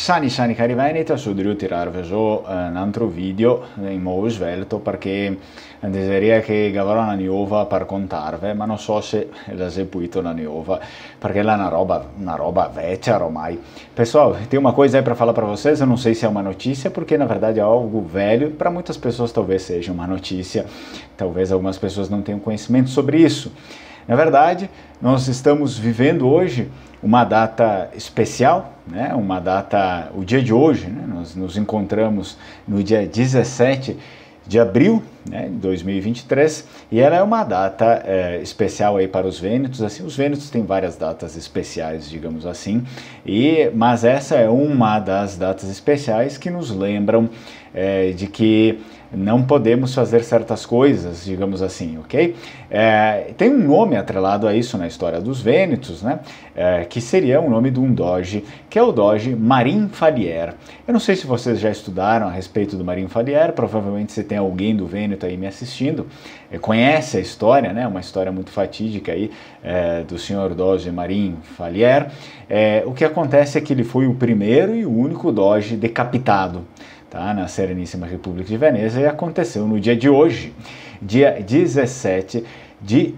Shani cari Veneta, voglio tirarvi su un altro video in modo svelto perché desiderio che avrò una nuova per contarvi, ma non so se la seguito una nuova perché è una roba vecchia ormai. Pessoal, tem uma coisa aí para falar para vocês, eu não sei se é uma notícia, porque na verdade é algo velho, para muitas pessoas talvez seja uma notícia, talvez algumas pessoas não tenham conhecimento sobre isso. Na verdade, nós estamos vivendo hoje uma data especial, né? Uma data, o dia de hoje, né? Nós nos encontramos no dia 17 de abril, né, de 2023, e ela é uma data especial aí para os Vênetos. Assim, os Vênetos têm várias datas especiais, digamos assim, mas essa é uma das datas especiais que nos lembram de que não podemos fazer certas coisas, digamos assim, ok? Tem um nome atrelado a isso na história dos Vênetos, né? Que seria o nome de um doge, que é o doge Marin Falier. Eu não sei se vocês já estudaram a respeito do Marin Falier, provavelmente você tem alguém do Vêneto aí me assistindo, conhece a história, né? Uma história muito fatídica aí do senhor doge Marin Falier. O que acontece é que ele foi o primeiro e o único doge decapitado, tá, na Sereníssima República de Veneza, e aconteceu no dia de hoje, dia 17 de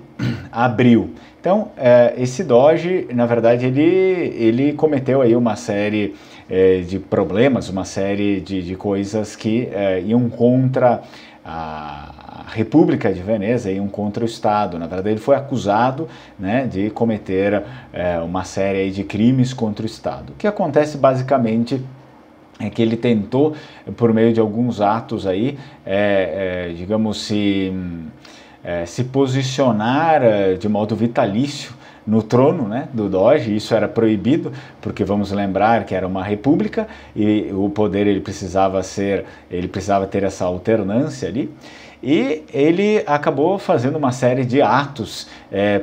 abril. Então, esse doge, na verdade, ele cometeu aí uma série de problemas, uma série de coisas que iam contra a República de Veneza, iam contra o Estado. Na verdade, ele foi acusado, né, de cometer uma série aí de crimes contra o Estado. O que acontece basicamente é que ele tentou, por meio de alguns atos aí, digamos, se posicionar de modo vitalício no trono, né, do doge. Isso era proibido, porque vamos lembrar que era uma república e o poder ele precisava ter essa alternância ali. E ele acabou fazendo uma série de atos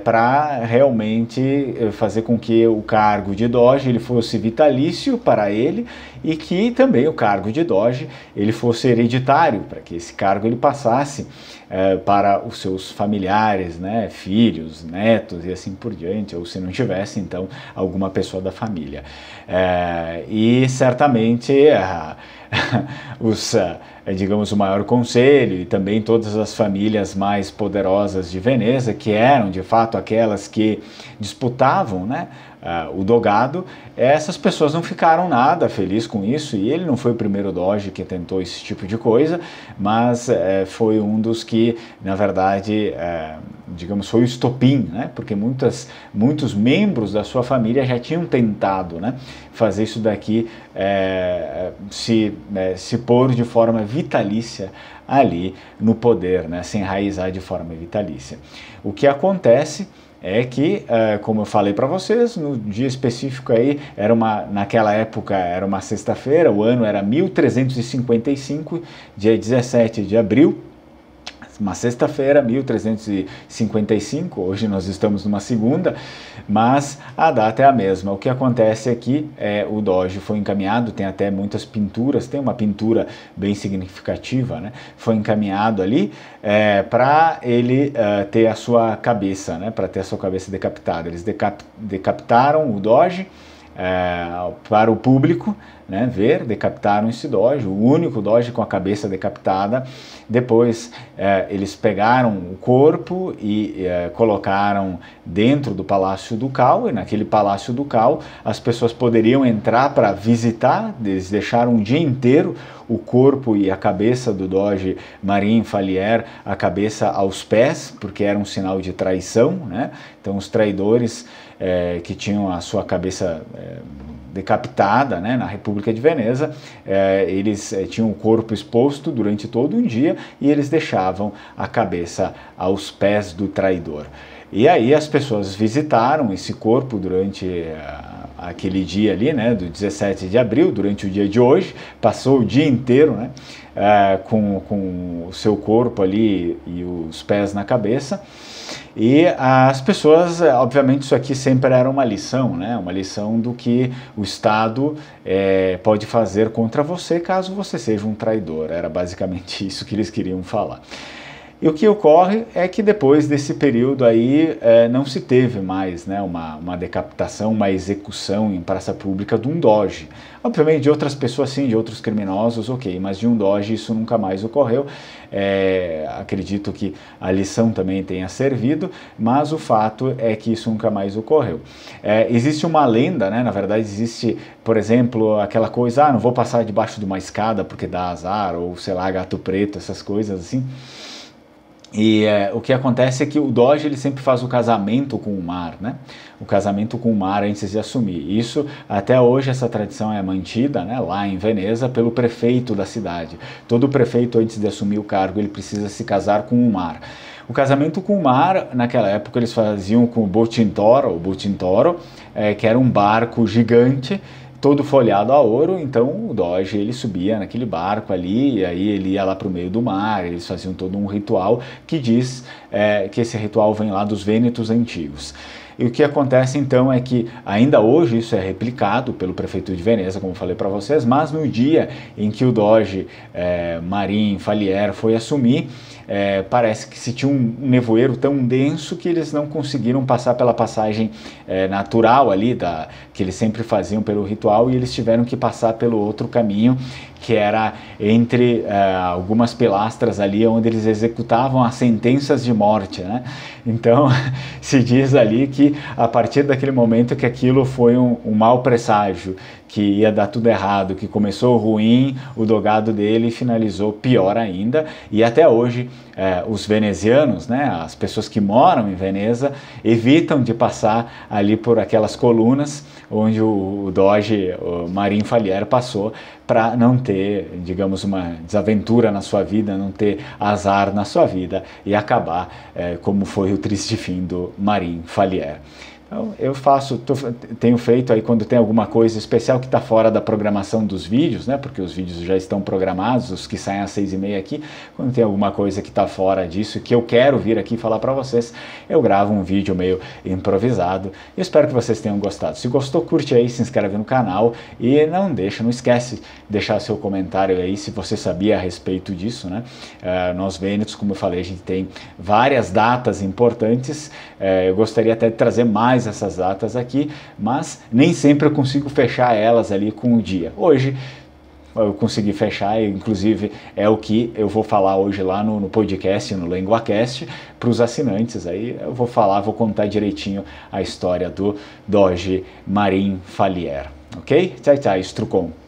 para realmente fazer com que o cargo de doge ele fosse vitalício para ele e que também o cargo de doge ele fosse hereditário, para que esse cargo ele passasse para os seus familiares, né, filhos, netos e assim por diante, ou se não tivesse, então, alguma pessoa da família. E certamente digamos, o maior conselho e também todas as famílias mais poderosas de Veneza, que eram de fato aquelas que disputavam, né, o dogado, essas pessoas não ficaram nada felizes com isso, e ele não foi o primeiro doge que tentou esse tipo de coisa, mas foi um dos que, na verdade, digamos, foi o estopim, né, porque muitos membros da sua família já tinham tentado, né, fazer isso daqui, se pôr de forma vitalícia ali no poder, né, se enraizar de forma vitalícia. O que acontece é que, como eu falei para vocês, no dia específico aí, naquela época era uma sexta-feira, o ano era 1355, dia 17 de abril, uma sexta-feira, 1355, hoje nós estamos numa segunda, mas a data é a mesma. O que acontece é que o doge foi encaminhado, tem até muitas pinturas, tem uma pintura bem significativa, né? Foi encaminhado ali para ele ter a sua cabeça, né? Para ter a sua cabeça decapitada. Eles decapitaram o doge para o público, né, decapitaram esse doge, o único doge com a cabeça decapitada. Depois eles pegaram o corpo e colocaram dentro do Palácio Ducal, e naquele Palácio Ducal as pessoas poderiam entrar para visitar. Eles deixaram um dia inteiro o corpo e a cabeça do doge Marin Falier, a cabeça aos pés, porque era um sinal de traição, né? Então os traidores que tinham a sua cabeça decapitada, né, na República de Veneza, eles tinham o corpo exposto durante todo um dia e eles deixavam a cabeça aos pés do traidor. E aí as pessoas visitaram esse corpo durante aquele dia ali, né, do 17 de abril, durante o dia de hoje, passou o dia inteiro, né, com o seu corpo ali e os pés na cabeça. E as pessoas, obviamente isso aqui sempre era uma lição, né? Uma lição do que o Estado pode fazer contra você caso você seja um traidor. Era basicamente isso que eles queriam falar. E o que ocorre é que depois desse período aí não se teve mais, né, uma decapitação, uma execução em praça pública de um doge. Obviamente de outras pessoas sim, de outros criminosos, ok, mas de um doge isso nunca mais ocorreu. Acredito que a lição também tenha servido, mas o fato é que isso nunca mais ocorreu. Existe uma lenda, né, na verdade existe, por exemplo, aquela coisa, não vou passar debaixo de uma escada porque dá azar, ou sei lá, gato preto, essas coisas assim. E o que acontece é que o doge ele sempre faz o casamento com o mar, né? O casamento com o mar antes de assumir. Isso, até hoje, essa tradição é mantida, né, lá em Veneza, pelo prefeito da cidade. Todo prefeito, antes de assumir o cargo, ele precisa se casar com o mar. O casamento com o mar, naquela época, eles faziam com o Bucintoro, que era um barco gigante, todo folhado a ouro. Então o doge ele subia naquele barco ali, e aí ele ia lá para o meio do mar, eles faziam todo um ritual que diz que esse ritual vem lá dos Vênetos antigos. E o que acontece então é que ainda hoje isso é replicado pelo prefeito de Veneza, como falei para vocês, mas no dia em que o doge Marin Falier foi assumir, parece que se tinha um nevoeiro tão denso que eles não conseguiram passar pela passagem natural ali, que eles sempre faziam pelo ritual, e eles tiveram que passar pelo outro caminho, que era entre algumas pilastras ali onde eles executavam as sentenças de morte, né? Então se diz ali que a partir daquele momento que aquilo foi um mau presságio, que ia dar tudo errado, que começou ruim, o dogado dele finalizou pior ainda, e até hoje os venezianos, né, as pessoas que moram em Veneza, evitam de passar ali por aquelas colunas onde o doge Marin Falier passou, para não ter, digamos, uma desaventura na sua vida, não ter azar na sua vida e acabar como foi o triste fim do Marin Falier. Então, eu tenho feito aí quando tem alguma coisa especial que está fora da programação dos vídeos, né? Porque os vídeos já estão programados, os que saem às 6h30 aqui. Quando tem alguma coisa que está fora disso, que eu quero vir aqui falar para vocês, eu gravo um vídeo meio improvisado. E espero que vocês tenham gostado. Se gostou, curte aí, se inscreve no canal e não esquece de deixar seu comentário aí se você sabia a respeito disso, né? Nós Vênetos, como eu falei, a gente tem várias datas importantes. Eu gostaria até de trazer mais essas datas aqui, mas nem sempre eu consigo fechar elas ali com o dia. Hoje eu consegui fechar, inclusive é o que eu vou falar hoje lá no podcast, no LenguaCast, para os assinantes. Aí eu vou contar direitinho a história do doge Marin Falier. Ok? Tchau, tchau, Strucon.